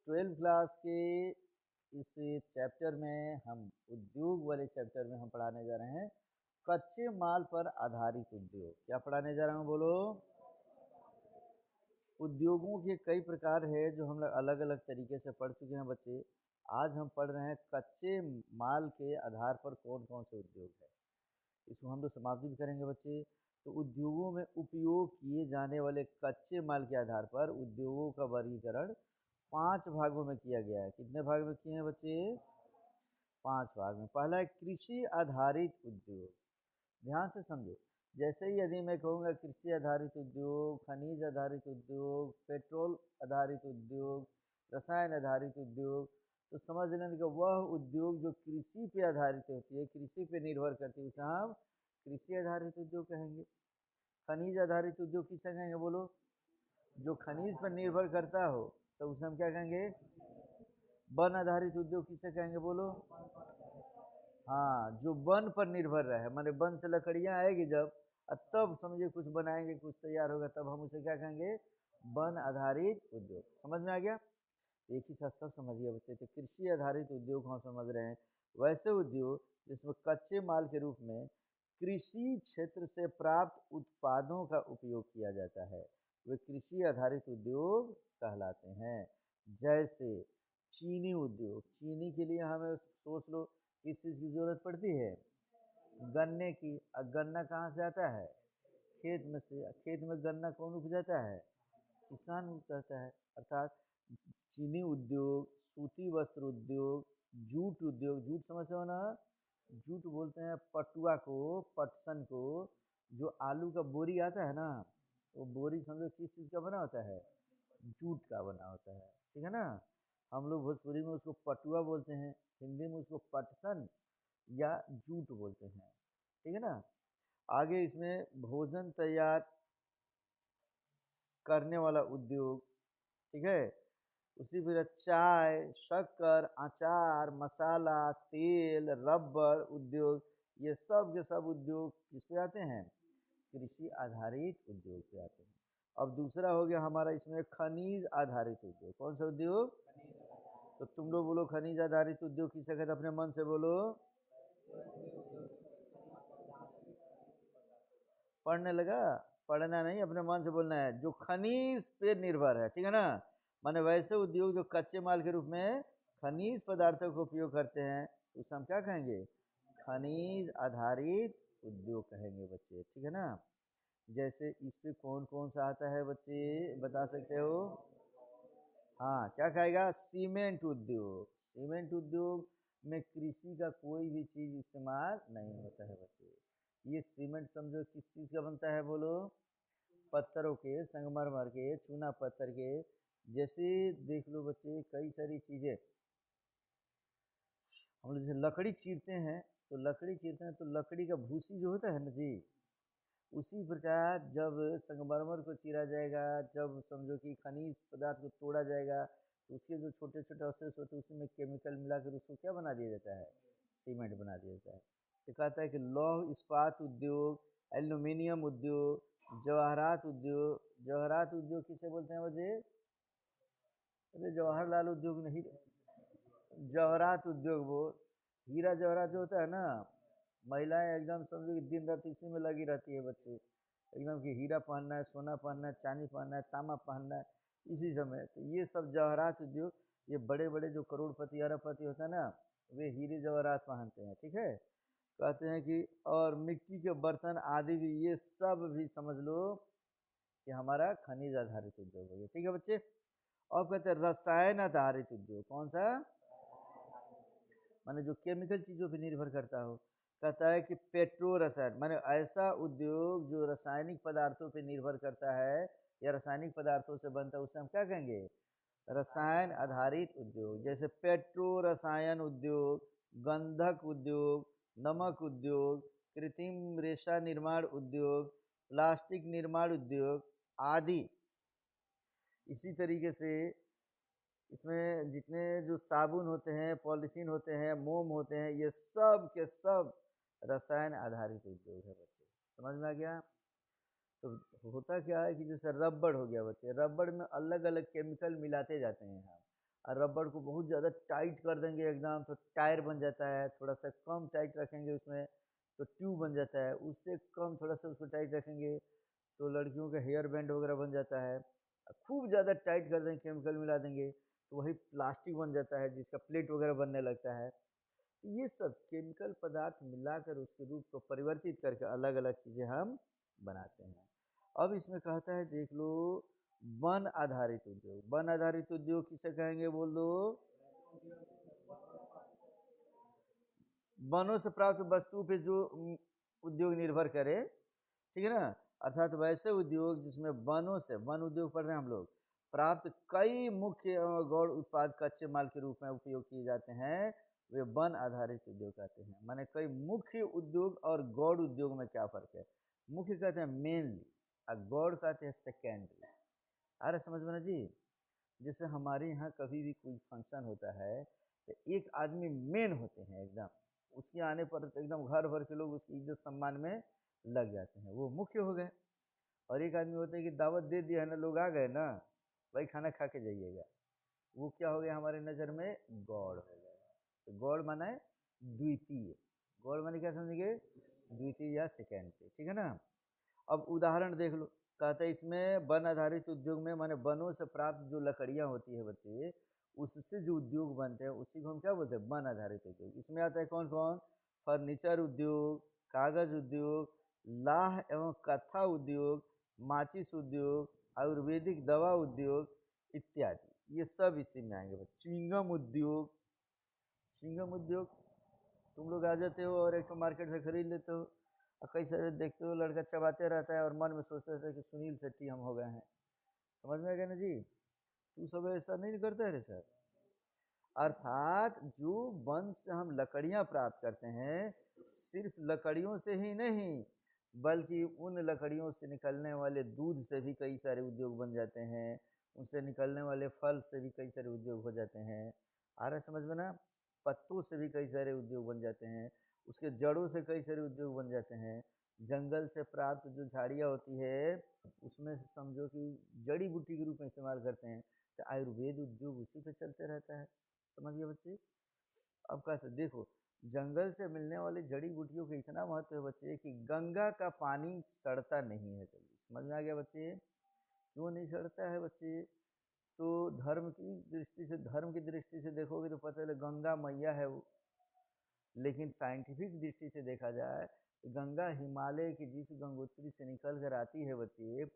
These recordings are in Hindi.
ट्वेल्थ क्लास के इस चैप्टर में हम उद्योग वाले चैप्टर में हम पढ़ाने जा रहे हैं कच्चे माल पर आधारित उद्योग। क्या पढ़ाने जा रहा हूँ बोलो? उद्योगों के कई प्रकार है जो हम लोग अलग अलग तरीके से पढ़ चुके हैं बच्चे। आज हम पढ़ रहे हैं कच्चे माल के आधार पर कौन कौन से उद्योग है, इसको हम लोग समाप्ति भी करेंगे बच्चे। तो उद्योगों में उपयोग किए जाने वाले कच्चे माल के आधार पर उद्योगों का वर्गीकरण 5 भागों में किया गया है। कितने भाग में किए हैं बच्चे? 5 भाग में। पहला है कृषि आधारित उद्योग। ध्यान से समझो, जैसे ही यदि मैं कहूँगा कृषि आधारित उद्योग, खनिज आधारित उद्योग, पेट्रोल आधारित उद्योग, रसायन आधारित उद्योग, तो समझ लेने का वह उद्योग जो कृषि पे आधारित होती है, कृषि पे निर्भर करती है, उसे हम कृषि आधारित उद्योग कहेंगे। खनिज आधारित उद्योग किसे कहेंगे बोलो? जो खनिज पर निर्भर करता हो तो उसे हम क्या कहेंगे? वन आधारित उद्योग किसे कहेंगे बोलो? हाँ, जो वन पर निर्भर रहे, माने वन से लकड़ियाँ आएगी जब, तब समझिए कुछ बनाएंगे, कुछ तैयार होगा, तब हम उसे क्या कहेंगे? वन आधारित उद्योग। समझ में आ गया? एक ही साथ सब समझिए बच्चे। तो कृषि आधारित उद्योग हम समझ रहे हैं वैसे उद्योग जिसमें कच्चे माल के रूप में कृषि क्षेत्र से प्राप्त उत्पादों का उपयोग किया जाता है, वे कृषि आधारित उद्योग कहलाते हैं। जैसे चीनी उद्योग, चीनी के लिए हमें सोच लो किस चीज़ की ज़रूरत पड़ती है? गन्ने की। और गन्ना कहाँ से आता है? खेत में से। खेत में गन्ना कौन उपजाता है? किसान उपजाता है। अर्थात चीनी उद्योग, सूती वस्त्र उद्योग, जूट उद्योग, जूट समझते हो ना? जूट बोलते हैं पटुआ को, पटसन को। जो आलू का बोरी आता है ना, वो बोरी समझो किस चीज़ का बना होता है? जूट का बना होता है, ठीक है ना। हम लोग भोजपुरी में उसको पटुआ बोलते हैं, हिंदी में उसको पटसन या जूट बोलते हैं, ठीक है ना। आगे इसमें भोजन तैयार करने वाला उद्योग, ठीक है। उसी फिर चाय, शक्कर, अचार, मसाला, तेल, रबर उद्योग, ये सब के सब उद्योग किस पे आते हैं? कृषि आधारित उद्योग पे आते हैं। अब दूसरा हो गया हमारा इसमें खनिज आधारित उद्योग। कौन सा उद्योग? तो तुम लोग बोलो खनिज आधारित उद्योग किसे कहते हैं? अपने मन से बोलो। पढ़ने लगा? पढ़ना नहीं, अपने मन से बोलना है। जो खनिज पे निर्भर है, ठीक है ना। माने वैसे उद्योग जो कच्चे माल के रूप में खनिज पदार्थों का उपयोग करते हैं, उसे हम क्या कहेंगे? खनिज आधारित उद्योग कहेंगे बच्चे, ठीक है ना। जैसे इस पे कौन कौन सा आता है बच्चे, बता सकते हो? हाँ, क्या कहेगा? सीमेंट उद्योग। सीमेंट उद्योग में कृषि का कोई भी चीज़ इस्तेमाल नहीं होता है बच्चे। ये सीमेंट समझो किस चीज़ का बनता है बोलो? पत्थरों के, संगमरमर के, चूना पत्थर के। जैसे देख लो बच्चे, कई सारी चीज़ें हम लोग जैसे लकड़ी चीरते हैं, तो लकड़ी चीरते हैं तो लकड़ी का भूसी जो होता है ना जी, उसी प्रकार जब संगमरमर को चीरा जाएगा, जब समझो कि खनिज पदार्थ को तोड़ा जाएगा, तो उसके जो छोटे छोटे अवशेष होते हैं उसी में केमिकल मिलाकर उसको क्या बना दिया जाता है? सीमेंट बना दिया जाता है। तो कहता है कि लौह इस्पात उद्योग, एल्यूमिनियम उद्योग, जवाहरात उद्योग। जवाहरात उद्योग किसे बोलते हैं बच्चे? अरे जवाहरलाल उद्योग नहीं, जवाहरात उद्योग वो हीरा जवाहरात जो होता है ना, महिलाएं एकदम समझो कि दिन रात इसी में लगी रहती है बच्चे, एकदम कि हीरा पहनना है, सोना पहनना है, चांदी पहनना है, तांबा पहनना है, इसी समय। तो ये सब जवाहरात उद्योग, ये बड़े बड़े जो करोड़पति अरबपति होता है ना, वे हीरे जवाहरात पहनते हैं, ठीक है। कहते हैं कि और मिट्टी के बर्तन आदि भी, ये सब भी समझ लो कि हमारा खनिज आधारित उद्योग हो गया, ठीक है बच्चे। और कहते हैं रसायन आधारित उद्योग। कौन सा? माने जो केमिकल चीज़ों पे निर्भर करता हो। कहता है कि पेट्रो रसायन, माने ऐसा उद्योग जो रासायनिक पदार्थों पे निर्भर करता है या रासायनिक पदार्थों से बनता है, उसे हम क्या कहेंगे? रसायन आधारित उद्योग। जैसे पेट्रो रसायन उद्योग, गंधक उद्योग, नमक उद्योग, कृत्रिम रेशा निर्माण उद्योग, प्लास्टिक निर्माण उद्योग आदि। इसी तरीके से इसमें जितने जो साबुन होते हैं, पॉलीथीन होते हैं, मोम होते हैं, ये सब के सब रसायन आधारित उद्योग है बच्चे। समझ में आ गया? तो होता क्या है कि जैसे रबड़ हो गया बच्चे, रबड़ में अलग अलग केमिकल मिलाते जाते हैं हम, और रबड़ को बहुत ज़्यादा टाइट कर देंगे एकदम तो टायर बन जाता है, थोड़ा सा कम टाइट रखेंगे उसमें तो ट्यूब बन जाता है, उससे कम थोड़ा सा उसको टाइट रखेंगे तो लड़कियों का हेयर बैंड वगैरह बन जाता है। खूब ज़्यादा टाइट कर देंगे, केमिकल मिला देंगे तो वही प्लास्टिक बन जाता है जिसका प्लेट वगैरह बनने लगता है। ये सब केमिकल पदार्थ मिलाकर उसके रूप को परिवर्तित करके अलग अलग चीज़ें हम बनाते हैं। अब इसमें कहता है देख लो, वन आधारित उद्योग। वन आधारित उद्योग किसे कहेंगे बोल दो? वनों से प्राप्त वस्तु पे जो उद्योग निर्भर करे, ठीक है ना, अर्थात वैसे उद्योग जिसमें वनों से, वन उद्योग पढ़ रहे हैं हम लोग, प्राप्त कई मुख्य गौण उत्पाद कच्चे माल के रूप में उपयोग किए जाते हैं, वे वन आधारित उद्योग कहते हैं। माने कई मुख्य उद्योग और गौड़ उद्योग में क्या फर्क है? मुख्य कहते हैं मेनली और गौड़ कहते हैं सेकेंडरी। आ रहा समझ में ना जी? जैसे हमारे यहाँ कभी भी कोई फंक्शन होता है तो एक आदमी मेन होते हैं एकदम, उसके आने पर तो एकदम घर भर के लोग उसकी इज्जत सम्मान में लग जाते हैं, वो मुख्य हो गए। और एक आदमी होता है कि दावत दे दिया है ना, लोग आ गए ना, भाई खाना खा के जाइएगा, वो क्या हो गया हमारे नज़र में? गौड़ हो गया। तो गौड़ माना है द्वितीय। गौड़ माने क्या समझेंगे? द्वितीय या सेकेंडरी, ठीक है ना। अब उदाहरण देख लो, कहते हैं इसमें वन आधारित उद्योग में माने वनों से प्राप्त जो लकड़ियाँ होती है बच्चे, उससे जो उद्योग बनते हैं उसी को हम क्या बोलते हैं? वन आधारित उद्योग। इसमें आता है कौन कौन? फर्नीचर उद्योग, कागज उद्योग, लाह एवं कथा उद्योग, माचिस उद्योग, आयुर्वेदिक दवा उद्योग इत्यादि, ये सब इसी में आएंगे। च्युइंगम उद्योग, च्युइंगम उद्योग तुम लोग आ जाते हो और एक तो मार्केट से खरीद लेते हो और कई सारे देखते हो लड़का चबाते रहता है और मन में सोचते रहता है कि सुनील शेट्टी हम हो गए हैं। समझ में आ गया ना जी? तू सब ऐसा नहीं करता है रे सर। अर्थात जो वन से हम लकड़ियां प्राप्त करते हैं, सिर्फ लकड़ियों से ही नहीं बल्कि उन लकड़ियों से निकलने वाले दूध से भी कई सारे उद्योग बन जाते हैं, उनसे निकलने वाले फल से भी कई सारे उद्योग हो जाते हैं। आ रहा है समझ में ना? पत्तों से भी कई सारे उद्योग बन जाते हैं, उसके जड़ों से कई सारे उद्योग बन जाते हैं, जंगल से प्राप्त जो झाड़ियाँ होती है उसमें से समझो कि जड़ी बूटी के रूप में इस्तेमाल करते हैं, तो आयुर्वेद उद्योग उसी पे चलते रहता है। समझ गए बच्चे? अब कहते देखो, जंगल से मिलने वाली जड़ी बूटियों का इतना महत्व है बच्चे कि गंगा का पानी सड़ता नहीं है जल्दी। समझ में आ गया बच्चे? क्यों नहीं सड़ता है बच्चे? तो धर्म की दृष्टि से, धर्म की दृष्टि से देखोगे तो पता चले गंगा मैया है वो, लेकिन साइंटिफिक दृष्टि से देखा जाए तो गंगा हिमालय की जिस गंगोत्री से निकल कर आती है बच्चे,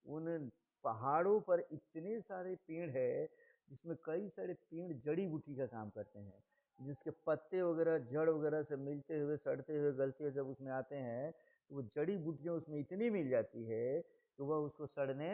उन पहाड़ों पर इतने सारे पेड़ है जिसमें कई सारे पेड़ जड़ी बूटी का काम करते हैं, जिसके पत्ते वगैरह जड़ वगैरह से मिलते हुए सड़ते हुए गलते हुए जब उसमें आते हैं तो वो जड़ी बूटियाँ उसमें इतनी मिल जाती है कि वह उसको सड़ने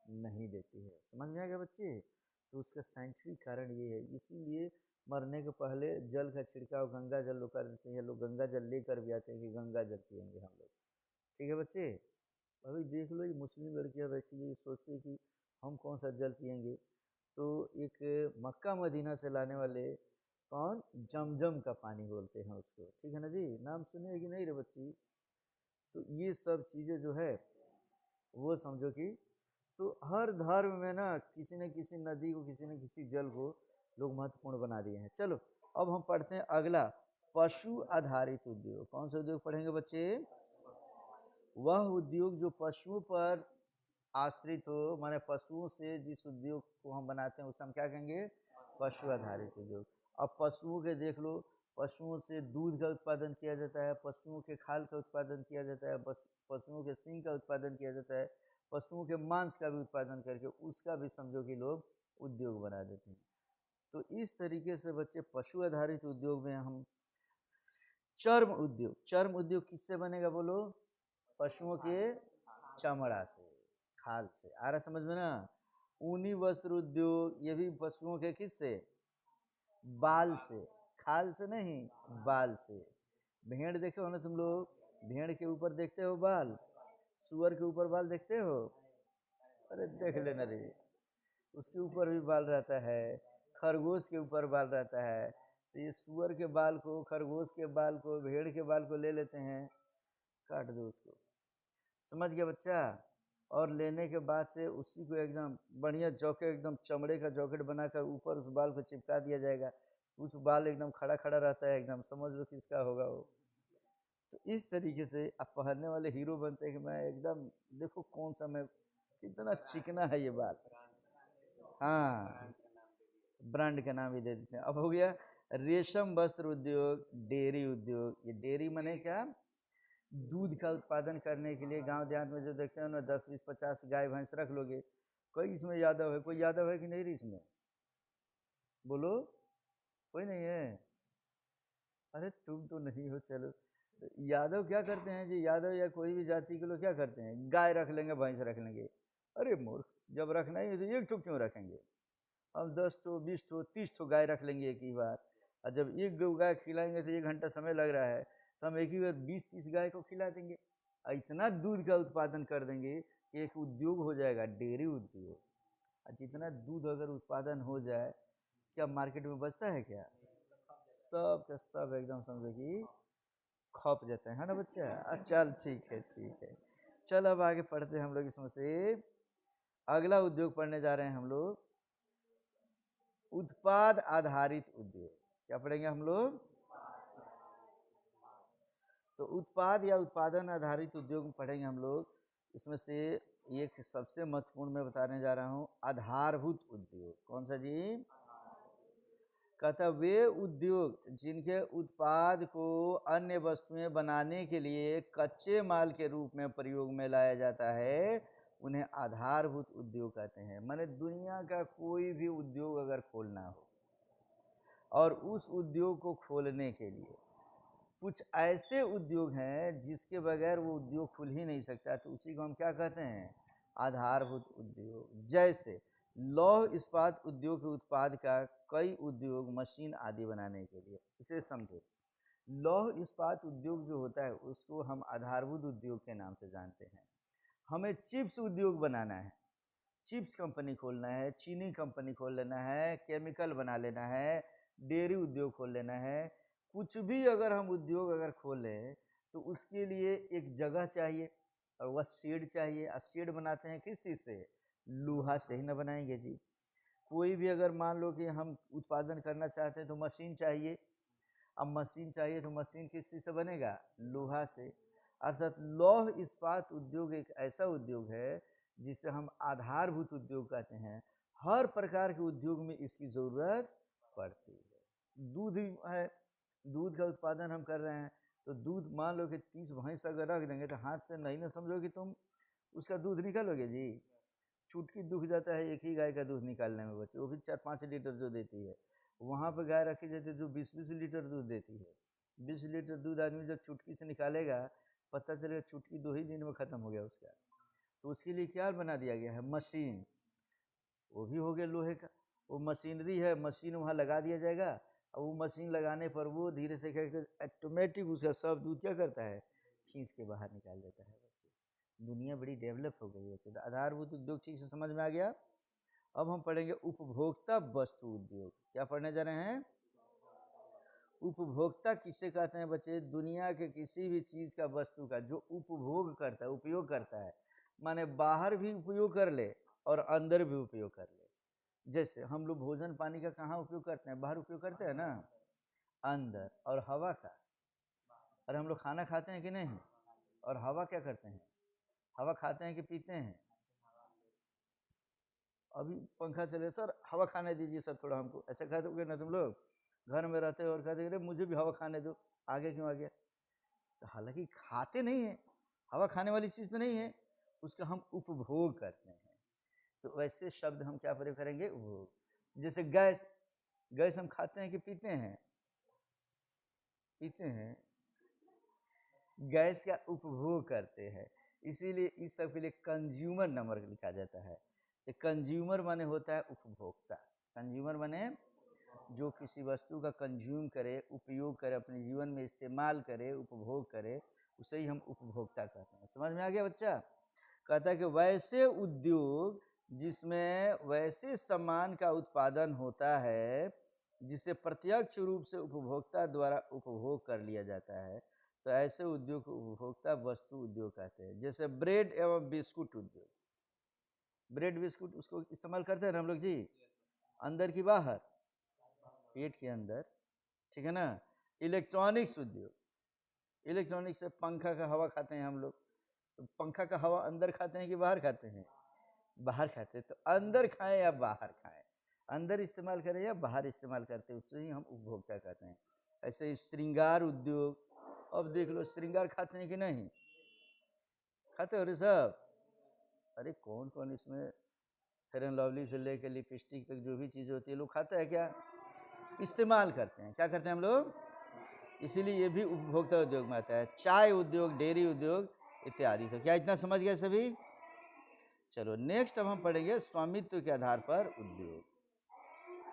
नहीं देती है। समझ में आ गया बच्चे? तो उसका साइंटिफिक कारण ये है, इसीलिए मरने के पहले जल का छिड़काव गंगा जल लोग कर देते हैं, लोग गंगा जल लेकर भी आते हैं कि गंगा जल पियेंगे हम लोग। ठीक है बच्चे? अभी देख लो ये मुस्लिम लड़कियां बैठी है, सोचती है कि हम कौन सा जल पियेंगे, तो एक मक्का मदीना से लाने वाले कौन, जमजम का पानी बोलते हैं उसको, ठीक है ना जी? नाम सुने है कि नहीं रे बच्ची? तो ये सब चीज़ें जो है वो समझो कि, तो हर धर्म में ना किसी न किसी नदी को, किसी न किसी जल को लोग महत्वपूर्ण बना दिए हैं। चलो अब हम पढ़ते हैं अगला, पशु आधारित उद्योग। कौन सा उद्योग पढ़ेंगे बच्चे? वह उद्योग जो पशुओं पर आश्रित हो, माने पशुओं से जिस उद्योग को हम बनाते हैं उसे हम क्या कहेंगे? पशु आधारित उद्योग। अब पशुओं के देख लो, पशुओं से दूध का उत्पादन किया जाता है, पशुओं के खाल का उत्पादन किया जाता है, पशुओं के सींग का उत्पादन किया जाता है, पशुओं के मांस का भी उत्पादन करके उसका भी समझो कि लोग उद्योग बना देते हैं। तो इस तरीके से बच्चे पशु आधारित उद्योग में हम, चर्म उद्योग, चर्म उद्योग किससे बनेगा बोलो? पशुओं के चमड़ा से, खाल से। आ रहा समझ में ना? ऊनी वस्त्र उद्योग, ये भी पशुओं के किससे? बाल से, खाल से नहीं, बाल से। भेड़ देखे हो ना तुम लोग? भेड़ के ऊपर देखते हो बाल, सुअर के ऊपर बाल देखते हो? अरे देख लेना रे, उसके ऊपर भी बाल रहता है, खरगोश के ऊपर बाल रहता है। तो ये सुअर के बाल को, खरगोश के बाल को, भेड़ के बाल को ले लेते हैं, काट दो उसको। समझ गया बच्चा? और लेने के बाद से उसी को एकदम बढ़िया जॉकेट, एकदम चमड़े का जॉकेट बनाकर ऊपर उस बाल को चिपका दिया जाएगा। उस बाल एकदम खड़ा खड़ा रहता है, एकदम समझ लो किसका होगा वो। तो इस तरीके से आप पहनने वाले हीरो बनते हैं कि मैं एकदम, देखो कौन सा मैं, कितना चिकना है ये बाल। हाँ, ब्रांड का नाम ही दे देते हैं। अब हो गया रेशम वस्त्र उद्योग, डेयरी उद्योग। ये डेयरी माने क्या, दूध का उत्पादन करने के लिए गांव देहात में जो देखते हैं ना, 10 20 50 गाय भैंस रख लोगे। कोई इसमें यादव है? कोई यादव है कि नहीं इसमें? बोलो, कोई नहीं है? अरे तुम तो नहीं हो, चलो। तो यादव क्या करते हैं जी, यादव या कोई भी जाति के लोग क्या करते हैं, गाय रख लेंगे, भैंस रख लेंगे। अरे मूर्ख, जब रखना ही है तो एक ठो क्यों रखेंगे? हम 10 ठो 20 ठो 30 ठो गाय रख लेंगे एक ही बार। और जब एक दो गाय खिलाएंगे तो 1 घंटा समय लग रहा है, तो हम एक ही बार 20 30 गाय को खिला देंगे। और इतना दूध का उत्पादन कर देंगे कि एक उद्योग हो जाएगा, डेयरी उद्योग। और जितना दूध अगर उत्पादन हो जाए, क्या मार्केट में बचता है क्या? सब का सब एकदम समझो कि खप जाते हैं, है ना बच्चा? चल ठीक है, ठीक है। चल अब आगे पढ़ते हैं हम लोग इसमें से। अगला उद्योग पढ़ने जा रहे हैं हम लोग, उत्पाद आधारित उद्योग। क्या पढ़ेंगे हम लोग? तो उत्पाद या उत्पादन आधारित उद्योग पढ़ेंगे हम लोग। इसमें से एक सबसे महत्वपूर्ण मैं बताने जा रहा हूँ, आधारभूत उद्योग। कौन सा जी? कहता वे उद्योग जिनके उत्पाद को अन्य वस्तुएं बनाने के लिए कच्चे माल के रूप में प्रयोग में लाया जाता है, उन्हें आधारभूत उद्योग कहते हैं। माने दुनिया का कोई भी उद्योग अगर खोलना हो, और उस उद्योग को खोलने के लिए कुछ ऐसे उद्योग हैं जिसके बगैर वो उद्योग खुल ही नहीं सकता, तो उसी को हम क्या कहते हैं? आधारभूत उद्योग। जैसे लौह इस्पात उद्योग के उत्पाद का कई उद्योग मशीन आदि बनाने के लिए। इसे समझो, लौह इस्पात उद्योग जो होता है उसको हम आधारभूत उद्योग के नाम से जानते हैं। हमें चिप्स उद्योग बनाना है, चिप्स कंपनी खोलना है, चीनी कंपनी खोल लेना है, केमिकल बना लेना है, डेयरी उद्योग खोल लेना है, कुछ भी अगर हम उद्योग अगर खोलें तो उसके लिए एक जगह चाहिए, और वह शेड चाहिए। और शेड बनाते हैं किस चीज़ से? लोहा से ही ना बनाएंगे जी। कोई भी अगर मान लो कि हम उत्पादन करना चाहते हैं तो मशीन चाहिए। अब मशीन चाहिए तो मशीन किस चीज़ से बनेगा? लोहा से। अर्थात लौह इस्पात उद्योग एक ऐसा उद्योग है जिसे हम आधारभूत उद्योग कहते हैं। हर प्रकार के उद्योग में इसकी ज़रूरत पड़ती है। दूध है, दूध का उत्पादन हम कर रहे हैं, तो दूध मान लो कि 30 भैंस अगर रख देंगे तो हाथ से नहीं ना समझो कि तुम उसका दूध निकालोगे जी। चुटकी दुख जाता है एक ही गाय का दूध निकालने में बच्चे, वो भी 4 5 लीटर जो देती है। वहाँ पर गाय रखी जाती है जो 20 20 लीटर दूध देती है। 20 लीटर दूध आदमी जब चुटकी से निकालेगा, पता चलेगा चुटकी 2 ही दिन में ख़त्म हो गया उसका। तो उसके लिए क्या बना दिया गया है? मशीन। वो भी हो गया लोहे का, वो मशीनरी है, मशीन वहाँ लगा दिया जाएगा। और वो मशीन लगाने पर वो धीरे से क्या करता है, ऑटोमेटिक उसका सब दूध क्या करता है? खींच के बाहर निकाल देता है बच्चे। दुनिया बड़ी डेवलप हो गई है बच्चे। तो आधारभूत उद्योग ठीक से समझ में आ गया। अब हम पढ़ेंगे उपभोक्ता वस्तु उद्योग। क्या पढ़ने जा रहे हैं? उपभोक्ता किससे कहते हैं बच्चे? दुनिया के किसी भी चीज़ का, वस्तु का जो उपभोग करता है, उपयोग करता है, माने बाहर भी उपयोग कर ले और अंदर भी उपयोग कर ले। जैसे हम लोग भोजन पानी का कहाँ उपयोग करते हैं? बाहर उपयोग करते हैं ना, अंदर। और हवा का, और हम लोग खाना खाते हैं कि नहीं? और हवा क्या करते हैं? हवा खाते हैं कि पीते हैं? अभी पंखा चले, सर हवा खाने दीजिए सर थोड़ा हमको, ऐसा कह दोगे ना तुम लोग? घर में रहते हो और कहते अरे मुझे भी हवा खाने दो, आगे क्यों आ गया? तो हालांकि खाते नहीं है, हवा खाने वाली चीज़ तो नहीं है, उसका हम उपभोग करते हैं। तो वैसे शब्द हम क्या प्रयोग करेंगे? उपभोग। जैसे गैस, गैस हम खाते हैं कि पीते हैं? पीते हैं। गैस का उपभोग करते हैं, इसीलिए इस सब के लिए कंज्यूमर नंबर लिखा जाता है। तो कंज्यूमर माने होता है उपभोक्ता। कंज्यूमर माने जो किसी वस्तु का कंज्यूम करे, उपयोग करे, अपने जीवन में इस्तेमाल करे, उपभोग करे, उसे ही हम उपभोक्ता कहते हैं। समझ में आ गया बच्चा? कहता है कि वैसे उद्योग जिसमें वैसे सामान का उत्पादन होता है जिसे प्रत्यक्ष रूप से उपभोक्ता द्वारा उपभोग कर लिया जाता है, तो ऐसे उद्योग को उपभोक्ता वस्तु उद्योग कहते हैं। जैसे ब्रेड एवं बिस्कुट उद्योग, ब्रेड बिस्कुट उसको इस्तेमाल करते हैं ना हम लोग जी, अंदर की बाहर, पेट के अंदर, ठीक है ना। इलेक्ट्रॉनिक्स उद्योग, इलेक्ट्रॉनिक्स से पंखा का हवा खाते हैं हम लोग, तो पंखा का हवा अंदर खाते हैं कि बाहर खाते हैं? बाहर खाते हैं। तो अंदर खाएं या बाहर खाएं, अंदर इस्तेमाल करें या बाहर इस्तेमाल करते हैं, उससे ही हम उपभोक्ता कहते हैं। ऐसे ही श्रृंगार उद्योग, अब देख लो श्रृंगार खाते हैं कि नहीं खाते हो रे सब? अरे कौन कौन इसमें फेयर एंड लवली से लेकर लिपस्टिक तक जो भी चीज़ होती है लोग खाते हैं क्या? इस्तेमाल करते हैं। क्या करते हैं हम लोग? इसीलिए ये भी उपभोक्ता उद्योग में आता है। चाय उद्योग, डेयरी उद्योग इत्यादि। तो क्या इतना समझ गए सभी? चलो नेक्स्ट अब हम पढ़ेंगे स्वामित्व के आधार पर उद्योग।